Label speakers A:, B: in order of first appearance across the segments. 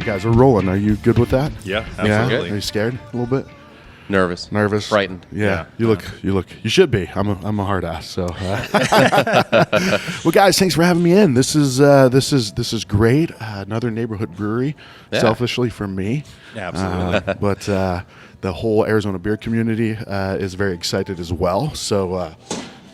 A: guys, we're rolling. Are you good with that?
B: Yeah, absolutely.
A: Yeah? Are you scared a little bit?
C: Nervous, frightened.
A: Yeah. You should be. I'm a hard ass. So, well, guys, thanks for having me in. This is great. Another neighborhood brewery, selfishly for me.
B: Absolutely.
A: But the whole Arizona beer community is very excited as well. So,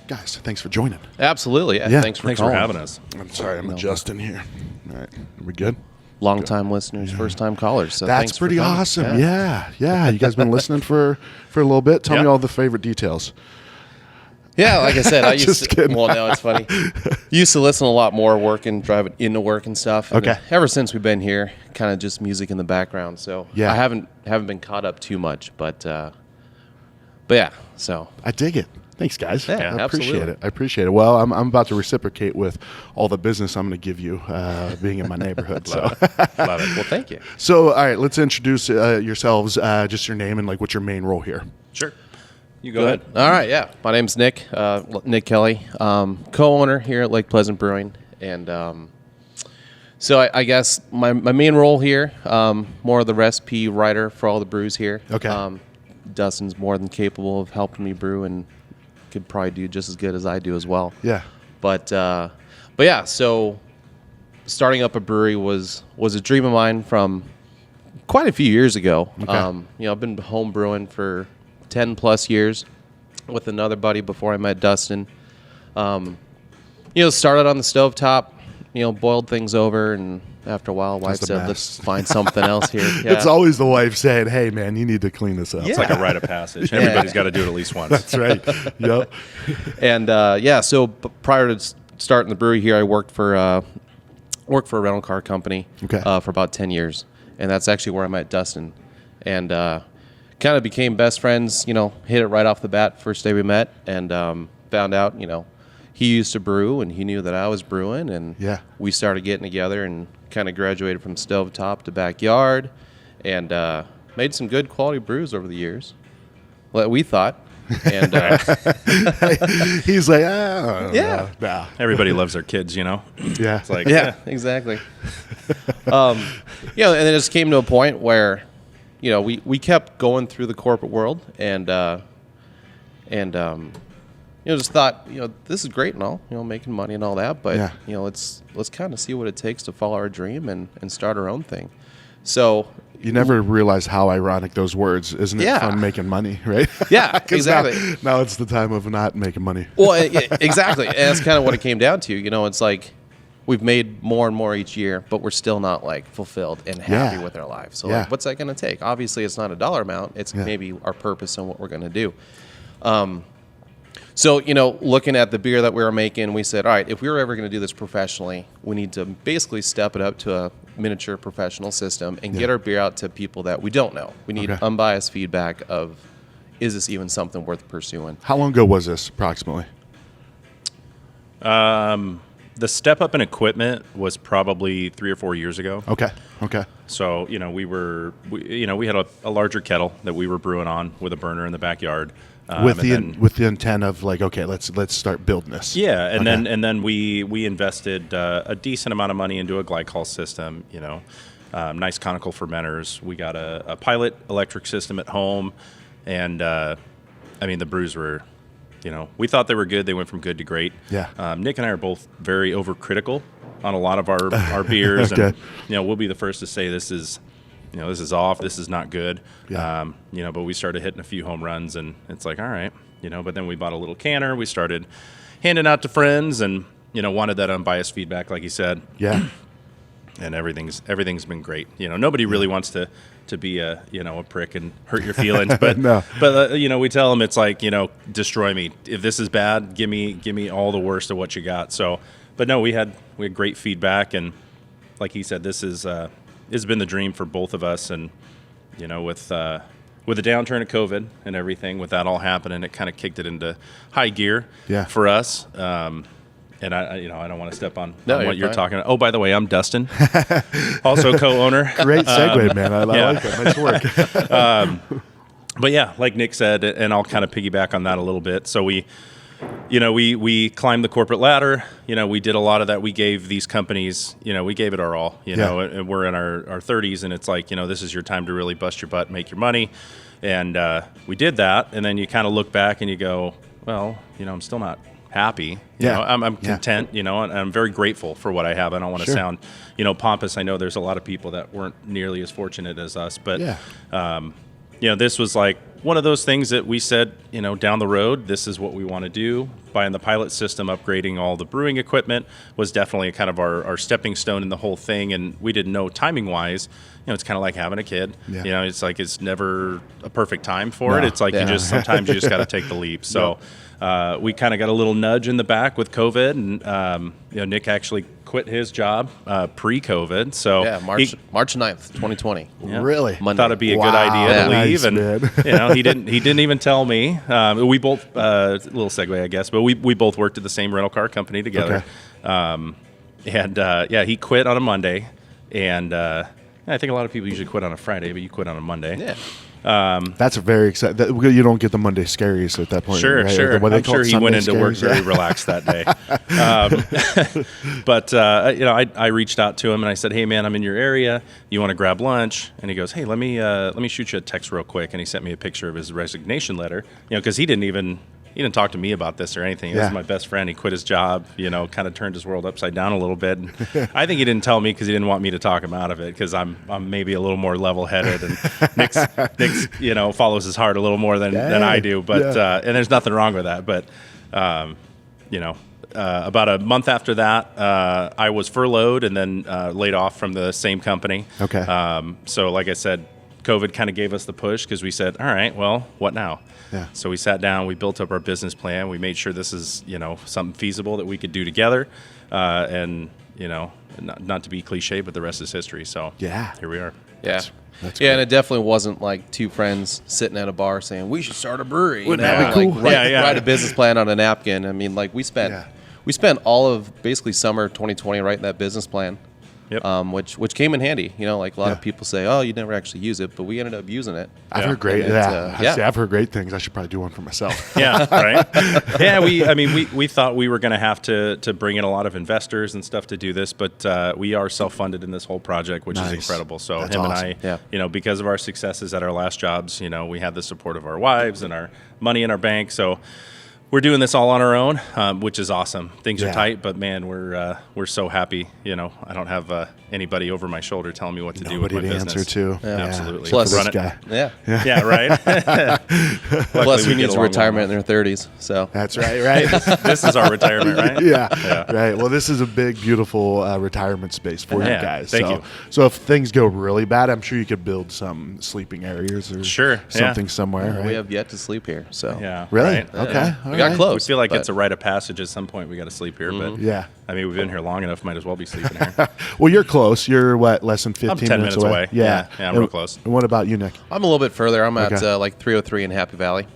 A: guys, thanks for joining.
C: Absolutely.
A: Yeah.
C: Thanks for
B: having us.
A: I'm sorry, I'm adjusting here. All right, are we good?
C: Long-time listeners, first-time callers. So
A: that's
C: thanks
A: pretty
C: for coming.
A: awesome. Yeah. You guys been listening for a little bit. Tell me all the favorite details.
C: Yeah, like I said, I used
A: Just
C: to.
A: kidding.
C: Well, no, it's funny. Used to listen a lot more, working, driving into work and stuff. And
A: Okay.
C: ever since we've been here, kind of just music in the background. So
A: Yeah.
C: I haven't been caught up too much, but yeah. So
A: I dig it. Thanks, guys.
C: Yeah,
A: I
C: absolutely.
A: appreciate it. Well, I'm about to reciprocate with all the business I'm going to give you being in my neighborhood. So,
B: Love it.
C: well, thank you.
A: So, all right, let's introduce yourselves, just your name and like what's your main role here.
B: Sure. You go ahead.
C: All right, yeah. My name's Nick, Nick Kelley, co-owner here at Lake Pleasant Brewing. And so I guess my main role here, more of the recipe writer for all the brews here.
A: Okay.
C: Dustin's more than capable of helping me brew and could probably do just as good as I do as well.
A: Yeah.
C: But yeah, so starting up a brewery was a dream of mine from quite a few years ago.
A: Okay.
C: I've been home brewing for 10 plus years with another buddy before I met Dustin. Started on the stovetop, boiled things over, and after a while, wife
A: a
C: said,
A: mess.
C: let's find something else here. Yeah.
A: It's always the wife saying, "Hey, man, you need to clean this up."
B: It's like a rite of passage. Everybody's got to do it at least once.
A: That's right. Yep.
C: And so prior to starting the brewery here, I worked for a rental car company for about 10 years. And that's actually where I met Dustin. And kind of became best friends, hit it right off the bat first day we met, and found out, he used to brew and he knew that I was brewing, and we started getting together and kind of graduated from stovetop to backyard, and made some good quality brews over the years. Well, we thought. And
A: he's like, yeah. Nah.
B: Everybody loves their kids,
A: Yeah.
B: It's like,
C: exactly. And then it just came to a point where, we kept going through the corporate world, and just thought, this is great and all, making money and all that, but let's kind of see what it takes to follow our dream and start our own thing. So
A: you never realize how ironic those words. Isn't it fun making money, right?
C: Yeah, exactly.
A: Now it's the time of not making money.
C: Well, exactly. And that's kind of what it came down to. It's like we've made more and more each year, but we're still not like fulfilled and happy with our lives. So like, what's that going to take? Obviously, it's not a dollar amount. It's maybe our purpose and what we're going to do. So, looking at the beer that we were making, we said, all right, if we were ever going to do this professionally, we need to basically step it up to a miniature professional system and get our beer out to people that we don't know. We need unbiased feedback of, is this even something worth pursuing?
A: How long ago was this, approximately?
B: The step up in equipment was probably 3 or 4 years ago.
A: Okay.
B: So, we had a larger kettle that we were brewing on with a burner in the backyard.
A: With the intent of like, okay, let's start building this.
B: Yeah, and then we invested a decent amount of money into a glycol system. Nice conical fermenters. We got a pilot electric system at home, and the brews were, we thought they were good. They went from good to great.
A: Yeah.
B: Nick and I are both very overcritical on a lot of our beers, and we'll be the first to say this is off, this is not good.
A: Yeah.
B: But we started hitting a few home runs, and it's like, all right, but then we bought a little canner. We started handing out to friends, and, wanted that unbiased feedback, like you said.
A: Yeah.
B: And everything's been great. Nobody really wants to be a prick and hurt your feelings, but
A: No.
B: But we tell them it's like, destroy me. If this is bad, give me all the worst of what you got. So, but no, we had great feedback, and like he said, this is it's been the dream for both of us, and with the downturn of COVID and everything, with that all happening, it kind of kicked it into high gear for us. And I don't want to step on what you're talking about. Oh, by the way, I'm Dustin, also co-owner.
A: Great segue, man. I like that. Nice work.
B: But yeah, like Nick said, and I'll kind of piggyback on that a little bit. So we we climbed the corporate ladder. We did a lot of that. We gave these companies, we gave it our all, and we're in our 30s, and it's like, this is your time to really bust your butt, make your money. And we did that. And then you kind of look back and you go, well, I'm still not happy. I'm content, and I'm very grateful for what I have. I don't want to sound, pompous. I know there's a lot of people that weren't nearly as fortunate as us, but, this was like one of those things that we said, down the road, this is what we want to do. Buying the pilot system, upgrading all the brewing equipment was definitely kind of our stepping stone in the whole thing. And we didn't know timing wise, it's kind of like having a kid. It's like it's never a perfect time for it. It's like sometimes you just got to take the leap. So we kind of got a little nudge in the back with COVID, and Nick actually quit his job pre-COVID. So
C: March 9th, 2020.
A: Really?
C: Monday.
B: Thought it'd be a good idea to leave, and he didn't even tell me. We both little segue, I guess, but we both worked at the same rental car company together. He quit on a Monday, and I think a lot of people usually quit on a Friday, but you quit on a Monday.
C: Yeah.
A: That's very exciting. You don't get the Monday scaries at that point.
B: Sure,
A: right?
B: sure. I'm sure he went into work very relaxed that day. But I reached out to him and I said, "Hey, man, I'm in your area. You want to grab lunch?" And he goes, "Hey, let me shoot you a text real quick." And he sent me a picture of his resignation letter. Because he didn't talk to me about this or anything. This is my best friend. He quit his job, kind of turned his world upside down a little bit. And I think he didn't tell me because he didn't want me to talk him out of it, because I'm maybe a little more level-headed, and Nick's follows his heart a little more than I do. But and there's nothing wrong with that. But about a month after that, I was furloughed and then laid off from the same company.
A: Okay.
B: So like I said, COVID kind of gave us the push, because we said, all right, well, what now?
A: Yeah.
B: So we sat down, we built up our business plan. We made sure this is, something feasible that we could do together. And, not to be cliche, but the rest is history. So here we are.
C: Yeah.
A: That's
C: and it definitely wasn't like two friends sitting at a bar saying, we should start a brewery.
A: Wouldn't that be cool?
C: Write a business plan on a napkin. I mean, like we spent all of basically summer 2020 writing that business plan.
B: Yep.
C: Which came in handy. Like a lot of people say, oh, you never actually use it, but we ended up using it.
A: I've heard great. I've heard great things. I should probably do one for myself.
B: Yeah, right. Yeah, we thought we were going to have to bring in a lot of investors and stuff to do this, but we are self-funded in this whole project, which is incredible. So
A: That's
B: him
A: awesome.
B: and I, because of our successes at our last jobs, we had the support of our wives and our money in our bank. So we're doing this all on our own, which is awesome. Things are tight, but man, we're so happy. I don't have anybody over my shoulder telling me what to do with my business.
A: Nobody to answer to.
B: Absolutely.
C: Plus,
A: this guy.
C: Yeah,
B: right.
C: Plus, he needs retirement in their 30s. So
A: That's right.
B: This is our retirement, right?
A: Yeah. Right. Well, this is a big, beautiful retirement space for you guys.
B: Thank you.
A: So if things go really bad, I'm sure you could build some sleeping areas or something somewhere. Right?
C: We have yet to sleep here. So
A: Really?
B: Right?
A: Okay.
C: We got close.
B: We feel like it's a rite of passage at some point. We got to sleep here, but we've been here long enough. Might as well be sleeping here.
A: Well, you're close. You're what, less than 15
B: I'm 10 minutes away.
A: Yeah,
B: I'm real close.
A: And what about you, Nick?
C: I'm a little bit further. I'm at like 303 in Happy Valley.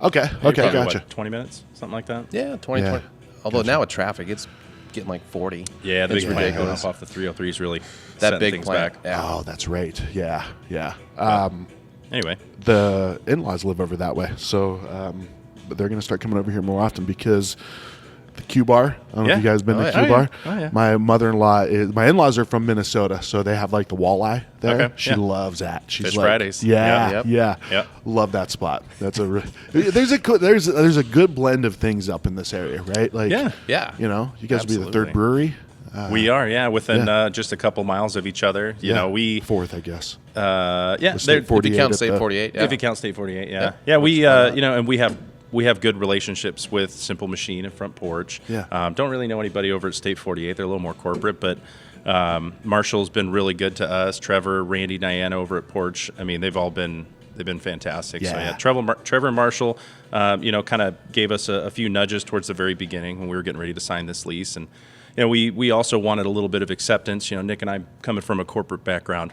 A: Okay.
B: Probably,
A: Gotcha.
B: what, 20 minutes, something like that.
C: Yeah, 20. Although now with traffic, it's getting like 40.
B: Yeah, the
C: It's
B: big plant going
C: ridiculous.
B: up off the 303 is really
C: That
B: setting
C: big
B: things
C: plant.
B: back.
C: Yeah.
A: Oh, that's right. Yeah.
B: Anyway,
A: The in-laws live over that way, so but they're going to start coming over here more often because the Q Bar. I don't know if you guys been to Q Bar.
B: Oh, yeah.
A: My in-laws are from Minnesota, so they have like the walleye there.
B: Okay,
A: She loves that. She's
B: Fish
A: like,
B: Fridays.
A: Yeah.
B: Yep.
A: Love that spot. That's there's a good blend of things up in this area, right? Like
C: Yeah.
A: you guys will be the
C: Absolutely.
A: third brewery.
B: we are, within just a couple miles of each other. We
A: fourth, I guess.
B: they're-
A: State 48
C: If you count
A: at
C: State
A: the-
C: 48,
B: if you count State 48,
C: Yeah.
B: we and we have good relationships with Simple Machine and Front Porch.
A: Yeah.
B: Don't really know anybody over at State 48. They're a little more corporate, but Marshall's been really good to us. Trevor, Randy, Diana over at Porch. I mean, they've been fantastic.
A: Yeah.
B: So Trevor and Marshall, kind of gave us a few nudges towards the very beginning when we were getting ready to sign this lease, and we also wanted a little bit of acceptance. Nick and I, coming from a corporate background,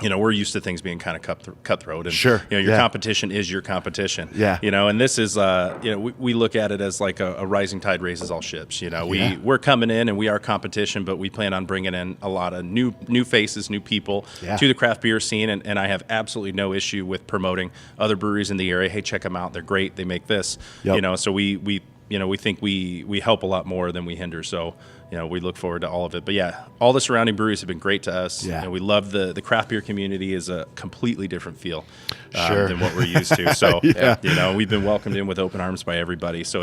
B: we're used to things being kind of cutthroat, and your competition is your competition.
A: Yeah.
B: And this is we look at it as like a rising tide raises all ships. We're coming in and we are competition, but we plan on bringing in a lot of new faces, new people to the craft beer scene, and I have absolutely no issue with promoting other breweries in the area. Hey, check them out, they're great, they make this.
A: Yep.
B: So we we think we help a lot more than we hinder. So, we look forward to all of it. But yeah, all the surrounding breweries have been great to us.
A: Yeah.
B: We love the craft beer community is a completely different feel than what we're used to. So, we've been welcomed in with open arms by everybody. So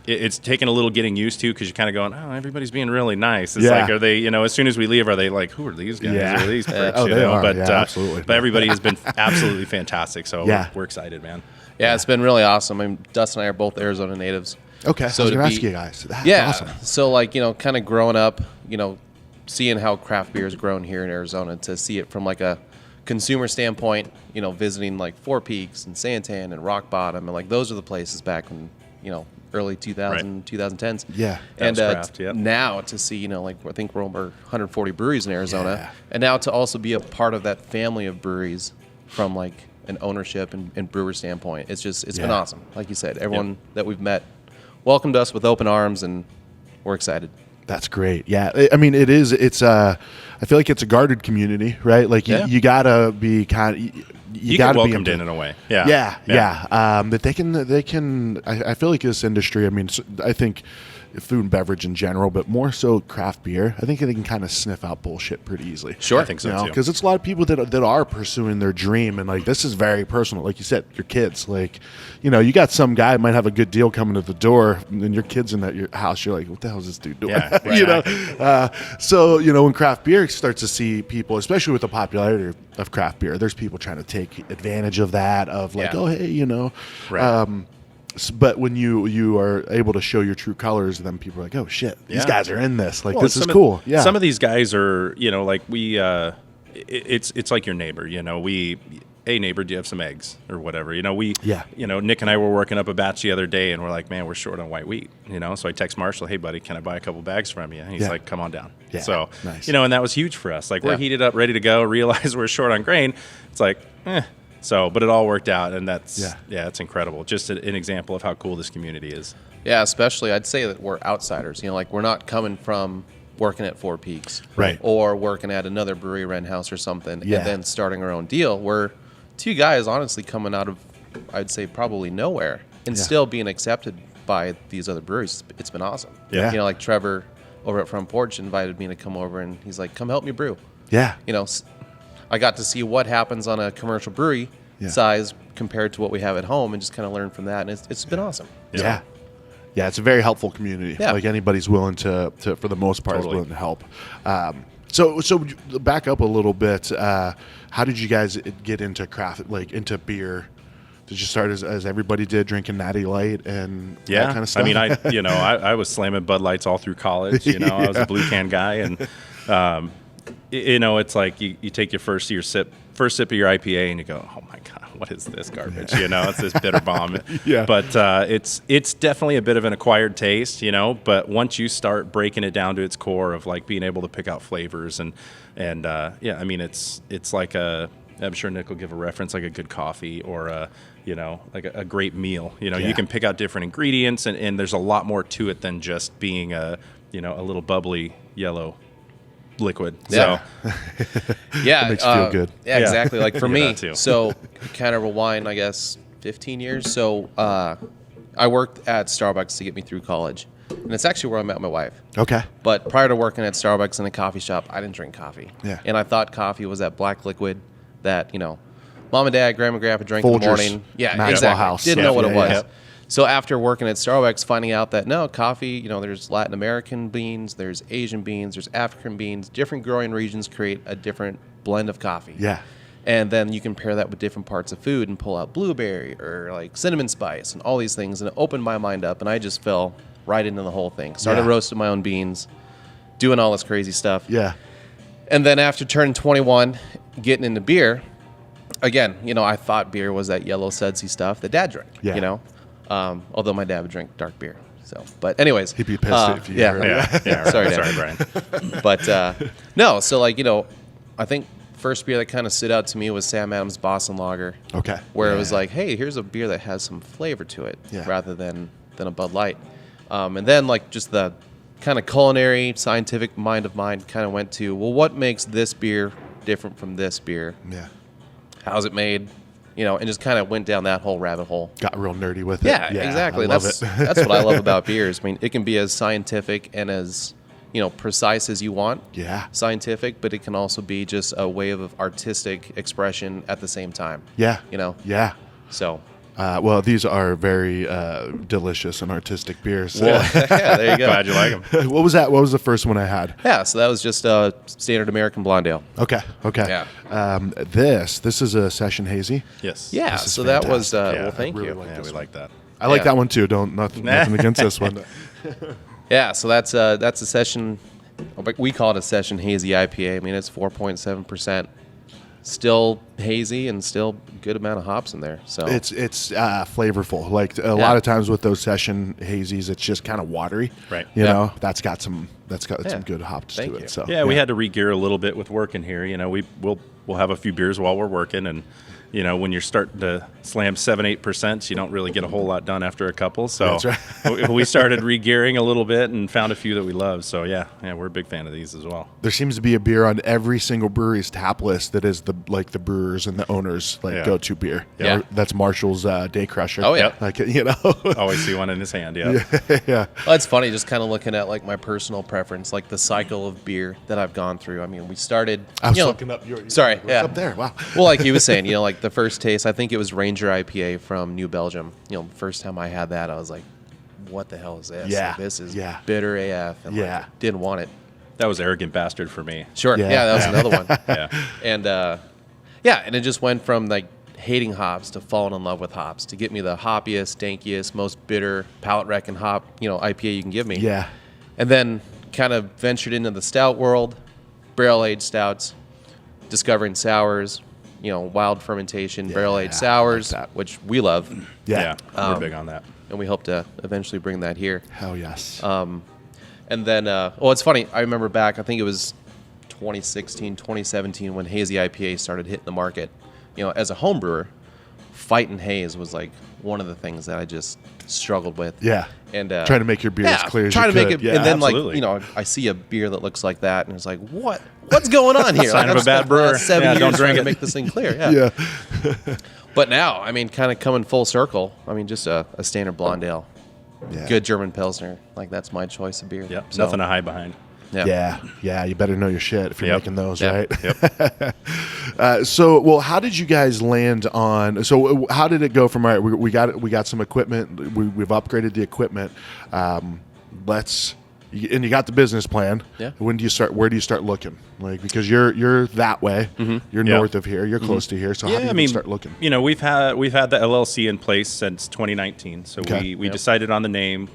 B: it's taken a little getting used to, because you're kind of going, oh, everybody's being really nice. It's like, are they, as soon as we leave, are they like, who are these guys?
A: Yeah.
B: Are these pricks?
A: They are.
B: But,
A: absolutely.
B: But everybody has been absolutely fantastic. So we're excited, man.
C: Yeah, it's been really awesome. I mean, Dustin and I are both Arizona natives.
A: Okay, so I was going to ask you guys. That's awesome.
C: So kind of growing up, seeing how craft beer has grown here in Arizona, to see it from like a consumer standpoint, visiting like Four Peaks and Santan and Rock Bottom, and like those are the places back in, early 2010s.
A: Yeah.
C: And
B: craft,
C: now to see, I think we're over 140 breweries in Arizona. And now to also be a part of that family of breweries from like an ownership and brewer standpoint, it's been awesome. Like you said, everyone that we've met welcomed us with open arms, and we're excited.
A: That's great. Yeah. I mean, I feel like it's a guarded community, right? Like you gotta be you gotta
B: get
A: be
B: welcomed in a way.
A: Yeah. That they can. I feel like this industry. I mean, I think food and beverage in general, but more so craft beer, I think they can kind of sniff out bullshit pretty easily.
B: Sure, I think so too.
A: Because it's a lot of people that are pursuing their dream, and like this is very personal. Like you said, your kids. Like, you got some guy might have a good deal coming to the door, and your kids in your house. You're like, what the hell is this dude doing?
B: Yeah, right.
A: So when craft beer starts to see people, especially with the popularity of craft beer, there's people trying to take advantage of that. Of like, oh hey,
B: Right.
A: But when you are able to show your true colors, then people are like, oh shit, these guys are in this. Like, this is cool. Yeah.
B: Some of these guys are, like we, it's like your neighbor, hey neighbor, do you have some eggs or whatever? Nick and I were working up a batch the other day, and we're like, man, we're short on white wheat, so I text Marshall, hey buddy, can I buy a couple bags from you? And he's like, come on down.
A: Yeah.
B: So,
A: nice.
B: and that was huge for us. Like we're heated up, ready to go, realize we're short on grain. It's like, So, but it all worked out, and that's it's incredible. Just an example of how cool this community is.
C: Yeah, especially I'd say that we're outsiders. Like we're not coming from working at Four Peaks,
A: right,
C: or working at another brewery rent house or something, and then starting our own deal. We're two guys, honestly, coming out of, I'd say, probably nowhere, and still being accepted by these other breweries. It's been awesome.
A: Yeah,
C: like Trevor over at Front Porch invited me to come over, and he's like, "Come help me brew."
A: Yeah,
C: I got to see what happens on a commercial brewery size compared to what we have at home, and just kind of learn from that. And it's been awesome.
A: Yeah, it's a very helpful community.
C: Yeah.
A: Like anybody's willing to for the most part, is willing to help. So back up a little bit. How did you guys get into craft, like into beer? Did you start as everybody did, drinking Natty Light and that kind of stuff?
B: I mean, I was slamming Bud Lights all through college. I was a blue can guy, and it's like you take your first sip of your IPA, and you go, oh my god, what is this garbage? It's this bitter bomb. But it's definitely a bit of an acquired taste, But once you start breaking it down to its core of like being able to pick out flavors and I mean it's like I'm sure Nick will give a reference, like a good coffee or like a great meal. You can pick out different ingredients, and there's a lot more to it than just being a little bubbly yellow liquid.
C: Yeah.
B: So
A: it makes you feel good.
C: Yeah, exactly. Like for me,
B: too.
C: So kind of rewind, I guess, 15 years. So I worked at Starbucks to get me through college, and it's actually where I met my wife.
A: Okay.
C: But prior to working at Starbucks in a coffee shop, I didn't drink coffee.
A: Yeah.
C: And I thought coffee was that black liquid that mom and dad, grandma and grandpa drank
A: Folgers,
C: in the morning. Yeah,
A: Maxwell
C: exactly.
A: House.
C: Didn't know what it was.
B: Yeah.
C: So after working at Starbucks, finding out that no, coffee, there's Latin American beans, there's Asian beans, there's African beans, different growing regions create a different blend of coffee.
A: Yeah.
C: And then you can pair that with different parts of food and pull out blueberry or like cinnamon spice and all these things. And it opened my mind up, and I just fell right into the whole thing. Started roasting my own beans, doing all this crazy stuff.
A: Yeah.
C: And then after turning 21, getting into beer, again, I thought beer was that yellow sudsy stuff that dad drank, although my dad would drink dark beer. So, but anyways.
A: He'd be pissed if you heard it.
B: Yeah.
C: Sorry,
B: Brian.
C: But no, so like, I think first beer that kind of stood out to me was Sam Adams Boston Lager.
A: Okay.
C: Where it was like, hey, here's a beer that has some flavor to it rather than a Bud Light. And then like just the kind of culinary scientific mind of mine kind of went to, well, what makes this beer different from this beer?
A: Yeah.
C: How's it made? and just kind of went down that whole rabbit hole.
A: Got real nerdy with it.
C: Yeah, exactly. That's what I love about beers. I mean, it can be as scientific and as precise as you want.
A: Yeah.
C: Scientific, but it can also be just a way of artistic expression at the same time.
A: Yeah.
C: Yeah. So.
A: Well, these are very delicious and artistic beers.
C: Well, yeah, there you go.
B: Glad you like them.
A: What was that? What was the first one I had?
C: Yeah, so that was just a standard American blonde ale.
A: Okay.
C: Yeah.
A: This is a session hazy.
B: Yes.
C: Yeah,
A: This is
C: so that was,
A: fantastic.
C: well, thank
A: really
C: you.
A: like
B: Yeah,
A: this
B: we
A: one.
B: like that.
A: I like
C: Yeah.
A: that one too. Nothing against this one.
C: Yeah, so that's a session, we call it a session hazy IPA. I mean, it's 4.7%. Still hazy and still good amount of hops in there. So
A: It's flavorful. Like a lot of times with those session hazies, it's just kind of watery.
B: Right.
A: You
C: Yeah.
A: know, that's got some good hops
C: Thank
A: to
C: you.
A: it. So
B: Yeah, we had to re-gear a little bit with working here. We'll have a few beers while we're working, and when you're starting to slam 7-8%, you don't really get a whole lot done after a couple. So
A: That's right.
B: we started re-gearing a little bit and found a few that we love. So yeah, we're a big fan of these as well.
A: There seems to be a beer on every single brewery's tap list that is the brewers and the owners go-to beer.
C: Yeah.
A: That's Marshall's Day Crusher.
C: Oh, yeah.
B: Always see one in his hand. Yeah.
A: Yeah.
C: Well, it's funny just kind of looking at like my personal preference, like the cycle of beer that I've gone through. I mean, we started.
A: I was looking up your.
C: Sorry,
A: What's
C: yeah.
A: up there? Wow.
C: Well, like you were saying, like the first taste, I think it was Ranger IPA from New Belgium. First time I had that, I was like, "What the hell is this?
A: Yeah,
C: Like, this is
A: yeah.
C: bitter AF." And didn't want it.
B: That was Arrogant Bastard for me.
C: Sure,
A: Yeah.
C: that was another one.
B: Yeah.
C: And and it just went from like hating hops to falling in love with hops to get me the hoppiest, dankiest, most bitter, palate wrecking hop, IPA you can give me.
A: Yeah.
C: And then kind of ventured into the stout world, barrel aged stouts, discovering sours, wild fermentation, barrel aged sours,
A: like that.
C: which we love,
A: Yeah.
B: We're big on that.
C: and we hope to eventually bring that here.
A: Hell yes.
C: And then, it's funny. I remember back, I think it was 2016, 2017, when Hazy IPA started hitting the market. As a home brewer, fighting haze was like one of the things that I just struggled with.
A: Yeah.
C: And
A: trying to make your beer as clear as you
C: trying to make
A: could.
C: it,
A: Yeah,
C: and then
B: absolutely.
C: I see a beer that looks like that, and it's like, what's going on here?
B: Sign of
C: I've
B: a
C: spent
B: bad
C: the
B: brewer.
C: last 7
B: Yeah,
C: years
B: don't
C: trying
B: drink
C: to
B: it.
C: make this thing clear.
A: Yeah.
C: But now, I mean, kind of coming full circle. I mean, just a standard blonde ale,
A: Yeah.
C: good German Pilsner. Like that's my choice of beer.
B: Yep.
C: So,
B: Nothing to hide behind.
A: Yeah. You better know your shit if you're
B: Yep.
A: making those,
C: Yeah.
A: right? So, how did you guys land on? So, how did it go from? All right, we got some equipment. We've upgraded the equipment. And you got the business plan.
C: Yeah.
A: When do you start? Where do you start looking? Like, because you're that way. You're
B: Yeah.
A: north of here. You're close to here. So how do you even start looking?
B: We've had the LLC in place since 2019. So
A: Okay.
B: we decided on the name.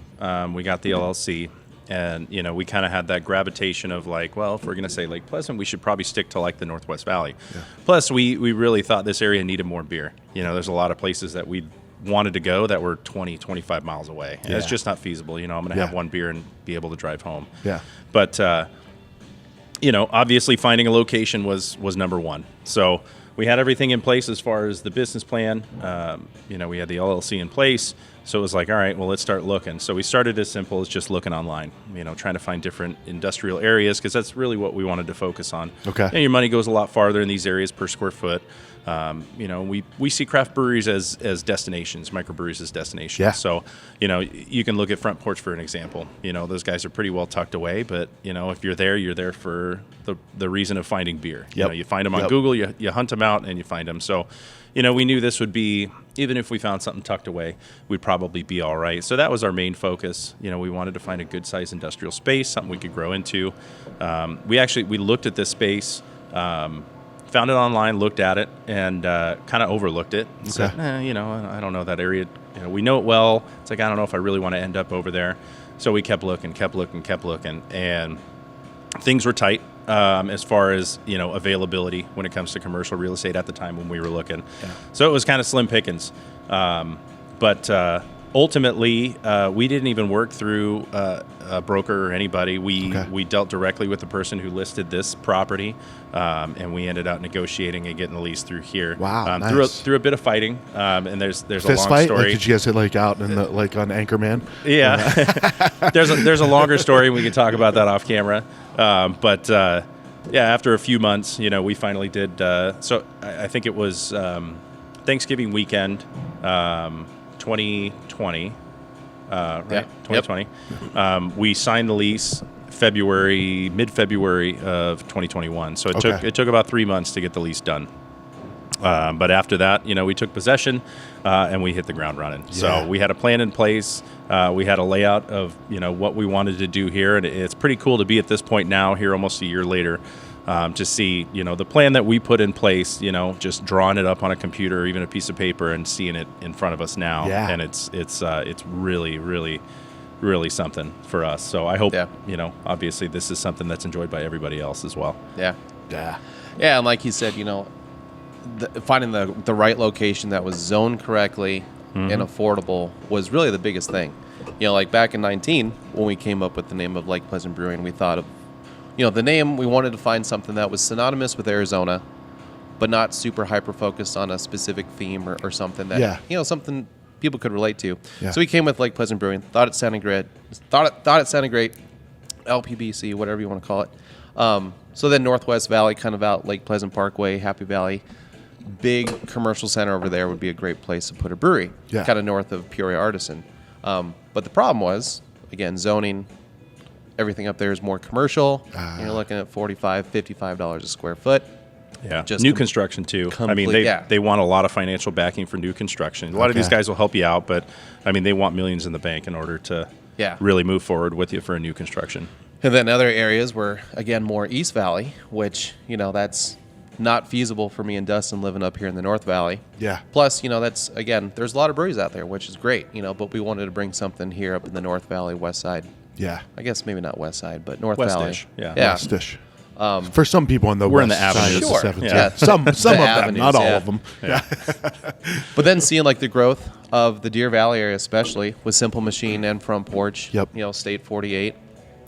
B: We got the LLC, and we kind of had that gravitation of like, well, if we're going to say Lake Pleasant, we should probably stick to like the Northwest Valley.
A: Yeah.
B: Plus, we really thought this area needed more beer. There's a lot of places that we wanted to go that were 20, 25 miles away. And it's
A: Yeah.
B: just not feasible. I'm going to have one beer and be able to drive home.
A: Yeah.
B: But, obviously finding a location was number one. So we had everything in place as far as the business plan. We had the LLC in place. So it was like, all right, well, let's start looking. So we started as simple as just looking online, trying to find different industrial areas because that's really what we wanted to focus on.
A: Okay.
B: And your money goes a lot farther in these areas per square foot. We see craft breweries as destinations, microbreweries as destinations.
A: Yeah.
B: So, you can look at Front Porch for an example. Those guys are pretty well tucked away, but, if you're there for the reason of finding beer.
A: Yep.
B: You find them on
A: Yep.
B: Google, you hunt them out, and you find them. So, we knew this would be, even if we found something tucked away, we'd probably be all right. So that was our main focus. We wanted to find a good-sized industrial space, something we could grow into. We looked at this space, found it online, looked at it, and kind of overlooked it. And said, I don't know that area. We know it well. It's like, I don't know if I really want to end up over there. So we kept looking, and things were tight as far as, availability when it comes to commercial real estate at the time when we were looking. Yeah. So it was kind of slim pickings. But ultimately, we didn't even work through a broker or anybody. We dealt directly with the person who listed this property, and we ended up negotiating and getting the lease through here.
A: Wow, nice.
B: through a bit of fighting, and there's
A: Fist
B: a long
A: fight?
B: story.
A: Like, did you guys hit out in the on Anchorman?
B: Yeah, there's a longer story. We can talk about that off camera. But after a few months, we finally did. So I think it was Thanksgiving weekend, 2020. Right?
C: Yeah.
B: 2020. We signed the lease mid-February of 2021. So it took about 3 months to get the lease done. But after that, we took possession and we hit the ground running. Yeah. So we had a plan in place. We had a layout of what we wanted to do here, and it's pretty cool to be at this point now, here almost a year later, to see the plan that we put in place. Just drawing it up on a computer or even a piece of paper and seeing it in front of us now.
A: Yeah.
B: And it's really, really, really something for us. So I hope obviously this is something that's enjoyed by everybody else as well.
C: Yeah.
A: Yeah.
C: Yeah, and like you said, finding the right location that was zoned correctly and affordable was really the biggest thing. Like back in 19, when we came up with the name of Lake Pleasant Brewing, we thought of, the name, we wanted to find something that was synonymous with Arizona, but not super hyper-focused on a specific theme or something that, something people could relate to. Yeah. So we came with Lake Pleasant Brewing, thought it sounded great, LPBC, whatever you want to call it. So then Northwest Valley, kind of out Lake Pleasant Parkway, Happy Valley, big commercial center over there would be a great place to put a brewery, kind of north of Peoria Artisan. But the problem was, again, zoning, everything up there is more commercial. You're looking at $45, $55 a square foot.
B: Yeah, just new construction too. They want a lot of financial backing for new construction. A lot of these guys will help you out, but they want millions in the bank in order to really move forward with you for a new construction.
C: And then other areas were, again, more East Valley, which, that's not feasible for me and Dustin living up here in the North Valley.
A: Yeah.
C: Plus, that's, again, there's a lot of breweries out there, which is great, but we wanted to bring something here up in the North Valley, West Side.
A: Yeah.
C: I guess maybe not West Side, but North
B: West-ish,
C: Valley.
B: Yeah.
A: West-ish. For some people on the
B: we're
A: west
B: in the avenues.
A: side
C: Sure.
A: of the 17.
C: Yeah.
A: Some of them,
C: avenues,
A: not all of them.
B: Yeah.
C: But then seeing like the growth of the Deer Valley area, especially with Simple Machine and Front Porch, State 48.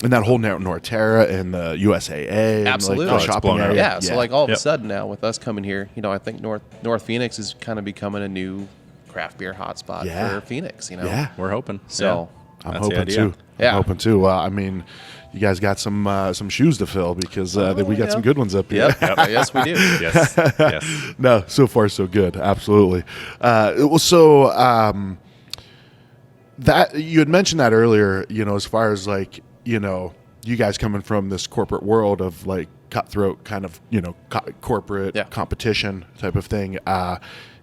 A: And that whole Norterra and the USAA.
C: Absolutely.
A: And like the shopping area.
C: Yeah, so like all of a sudden now with us coming here, I think North Phoenix is kind of becoming a new craft beer hotspot for Phoenix,
A: Yeah.
B: We're hoping.
C: So
A: I'm hoping too.
C: Yeah.
A: I'm hoping too. You guys got some shoes to fill because we got some good ones up here.
C: Yep. Yes, we do.
B: Yes.
A: No, so far so good. Absolutely. That you had mentioned that earlier. As far as like you guys coming from this corporate world of like cutthroat kind of corporate competition type of thing.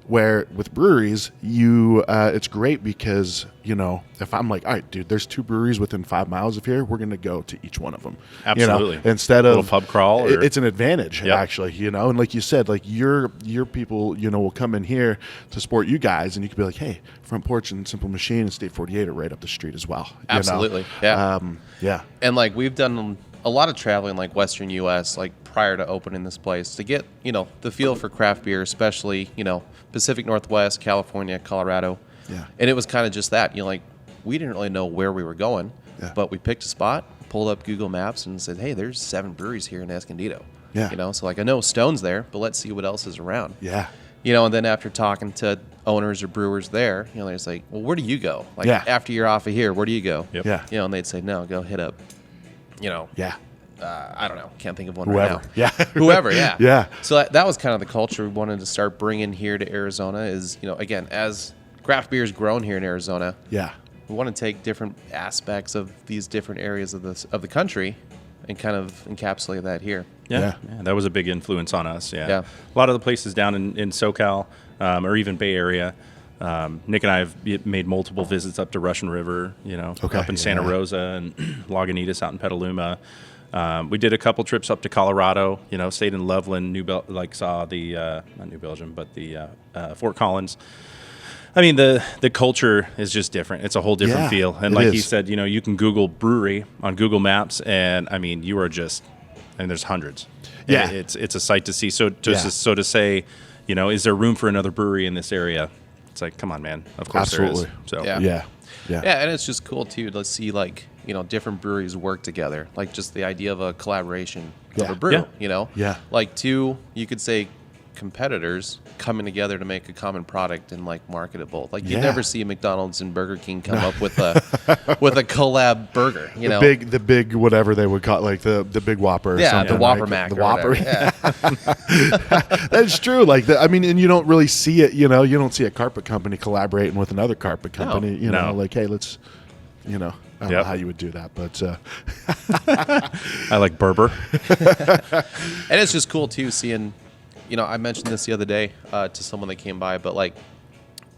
A: Where with breweries, it's great because, if I'm like, all right, dude, there's 2 breweries within 5 miles of here, we're going to go to each one of them.
B: Absolutely.
A: Instead of
B: a little pub crawl.
A: It's an advantage, actually, and like you said, like your people, will come in here to support you guys, and you could be like, hey, Front Porch and Simple Machine and State 48 are right up the street as well.
C: Absolutely. Yeah.
A: Yeah.
C: And like we've done a lot of traveling like Western U.S., like prior to opening this place to get, the feel for craft beer, especially, Pacific Northwest, California, Colorado.
A: Yeah.
C: And it was kind of just that, we didn't really know where we were going, but we picked a spot, pulled up Google Maps and said, hey, there's 7 breweries here in Escondido.
A: Yeah.
C: So like I know Stone's there, but let's see what else is around.
A: Yeah.
C: And then after talking to owners or brewers there, they're just like, well, where do you go? Like after you're off of here, where do you go?
B: Yep.
A: Yeah.
C: And they'd say, no, go hit up,
A: Yeah.
C: I don't know. Can't think of one
A: Whoever.
C: right now.
A: Yeah.
C: Whoever, yeah.
A: Yeah.
C: So that was kind of the culture we wanted to start bringing here to Arizona is, again, as craft beer's grown here in Arizona, we want to take different aspects of these different areas of the country and kind of encapsulate that here.
B: Yeah, that was a big influence on us,
C: Yeah.
B: A lot of the places down in SoCal or even Bay Area, Nick and I have made multiple visits up to Russian River, up in Santa Rosa and Lagunitas out in Petaluma. We did a couple trips up to Colorado, stayed in Loveland, saw the, not New Belgium, but the Fort Collins. I mean, the culture is just different. It's a whole different feel. And like he said, you can Google brewery on Google Maps, and I mean, you are just, there's hundreds.
A: Yeah.
B: It's a sight to see. So to say, is there room for another brewery in this area? It's like, come on, man. Of course
A: Absolutely.
B: there is. So
A: Yeah.
C: And it's just cool too to see like different breweries work together, like just the idea of a collaboration of a brew.
A: Yeah.
C: Like 2, you could say, competitors coming together to make a common product and like market it both. Like you never see McDonald's and Burger King come up with a collab burger. You know,
A: the big whatever they would call it, like the big Whopper. Or something,
C: the Whopper
A: like,
C: Mac.
A: The Whopper.
C: Yeah.
A: That's true. Like I mean, and you don't really see it. You know, you don't see a carpet company collaborating with another carpet company. You know, like hey, let's. You know, I don't know how you would do that, but
B: I like Berber.
C: And it's just cool too seeing. You know, I mentioned this the other day to someone that came by, but like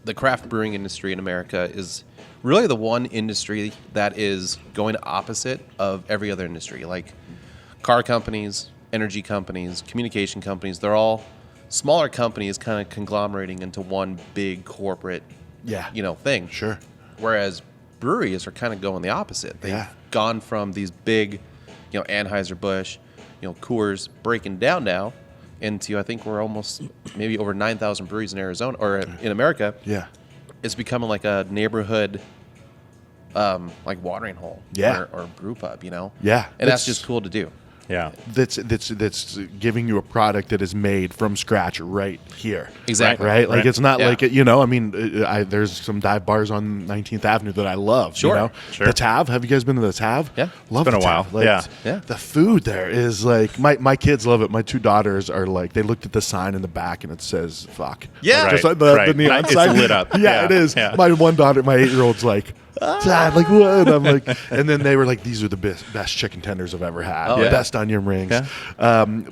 C: the craft brewing industry in America is really the one industry that is going opposite of every other industry. Like car companies, energy companies, communication companies, they're all smaller companies kind of conglomerating into one big corporate, thing.
A: Sure.
C: Whereas breweries are kind of going the opposite. They've gone from these big, Anheuser-Busch, Coors breaking down now into, I think we're almost maybe over 9,000 breweries in Arizona or in America.
A: Yeah.
C: It's becoming like a neighborhood, like watering hole or brew pub,
A: Yeah.
C: And that's just cool to do.
B: Yeah.
A: That's giving you a product that is made from scratch right here.
C: Exactly.
A: Right? Like it's not like, I mean, there's some dive bars on 19th Avenue that I love.
C: Sure.
A: The Tav. Have you guys been to the Tav?
C: Yeah.
A: Love
B: It's been
A: the
B: a while.
A: Tav. Like,
B: Yeah.
A: The food there is like, my kids love it. My two daughters are like, they looked at the sign in the back and it says, fuck.
C: Yeah.
A: Like, just
B: Right,
A: like the
B: right.
A: neon
B: It's
A: sign.
B: lit up.
A: Yeah, it is.
B: Yeah.
A: My one daughter, my 8-year-old's like, Dad, like what? I'm like, and then they were like, these are the best chicken tenders I've ever had.
C: Oh, yeah.
A: Best onion rings.
B: Yeah.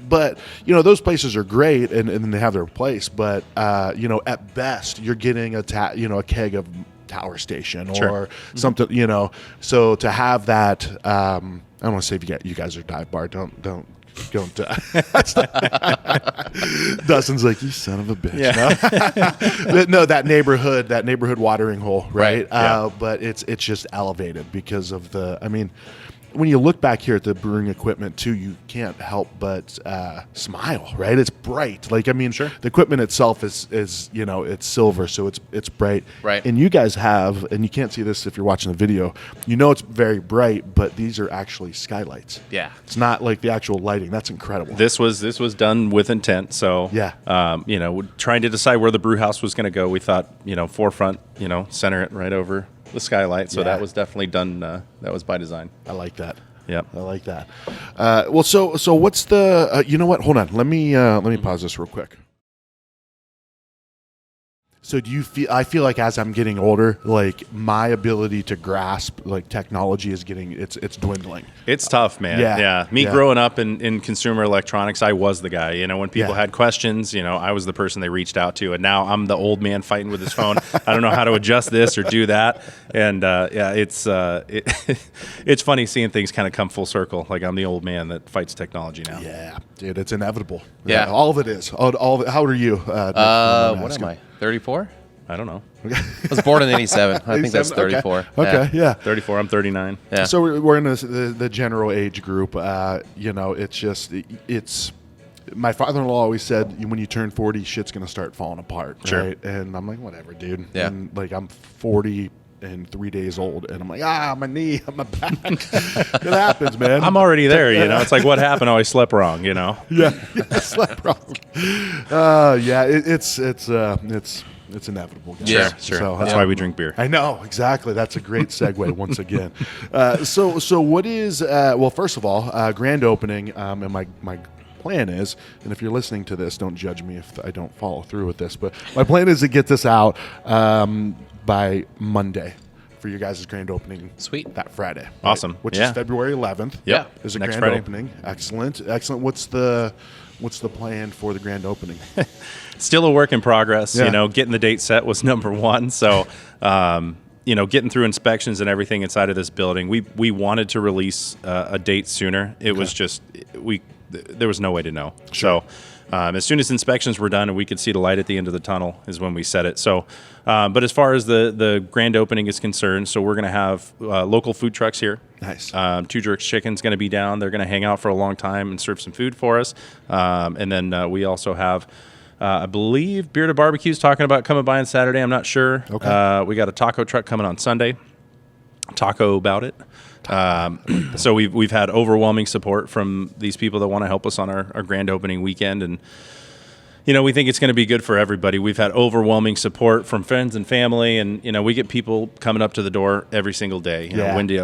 A: But those places are great, and they have their place. But at best, you're getting a keg of Tower Station or something. So to have that, I don't want to say if you guys are dive bar. Don't. Dustin's like, you son of a bitch.
B: Yeah.
A: No, that neighborhood watering hole, right?
C: Yeah.
A: But it's just elevated because of when you look back here at the brewing equipment too, you can't help but smile, right? It's bright. Like, I mean, the equipment itself is it's silver, so it's bright.
C: Right.
A: And you guys have, and you can't see this if you're watching the video, it's very bright, but these are actually skylights.
C: Yeah.
A: It's not like the actual lighting. That's incredible.
B: This was done with intent. So trying to decide where the brew house was going to go, we thought forefront, center it right over the skylight. So that was definitely done. That was by design.
A: I like that.
B: Yep.
A: I like that. Well, so what's the? You know what? Hold on. Let me pause this real quick. So do you feel? I feel like as I'm getting older, like my ability to grasp like technology is it's dwindling.
B: It's tough, man.
A: Yeah.
B: Me growing up in consumer electronics, I was the guy. When people had questions, I was the person they reached out to. And now I'm the old man fighting with his phone. I don't know how to adjust this or do that. And it's funny seeing things kind of come full circle. Like I'm the old man that fights technology now.
A: Yeah, dude, it's inevitable.
C: Yeah.
A: All of it is. All of it. How old are you?
C: What am I? 34?
B: I don't know.
C: I was born in 87. I think that's 34.
A: Okay, yeah.
B: 34. I'm 39.
C: Yeah.
A: So we're in the general age group. It's my father-in-law always said when you turn 40, shit's gonna start falling apart.
B: Sure.
A: Right? And I'm like, whatever, dude.
C: Yeah.
A: And like I'm 40 and 3 days old, and I'm like, my knee, my back. It happens, man.
B: I'm already there. It's like what happened? Oh, I slept wrong.
A: Yeah, slept wrong. It's inevitable, guys.
B: Sure.
A: So,
B: That's why we drink beer.
A: I know, exactly. That's a great segue once again. So what is, well, first of all, grand opening, and my plan is, and if you're listening to this, don't judge me if I don't follow through with this, but my plan is to get this out by Monday for you guys' grand opening.
C: Sweet.
A: That Friday. Right?
B: Awesome.
A: Which is February 11th.
B: Yeah.
A: Is a
B: Next
A: grand
B: Friday.
A: opening. Excellent. What's the plan for the grand opening?
B: Still a work in progress.
A: Yeah.
B: Getting the date set was number one. So, getting through inspections and everything inside of this building, we wanted to release a date sooner. It was just there was no way to know.
A: Sure.
B: So, as soon as inspections were done and we could see the light at the end of the tunnel is when we set it. So, but as far as the grand opening is concerned, so we're going to have local food trucks here.
A: Nice.
B: Two Jerks Chicken's going to be down. They're going to hang out for a long time and serve some food for us. And then we also have, I believe, Beer to Barbecue's talking about coming by on Saturday. I'm not sure.
A: Okay.
B: We got a taco truck coming on Sunday. Taco about it. So we've had overwhelming support from these people that want to help us on our grand opening weekend, and we think it's going to be good for everybody. We've had overwhelming support from friends and family, and we get people coming up to the door every single day. You know, when do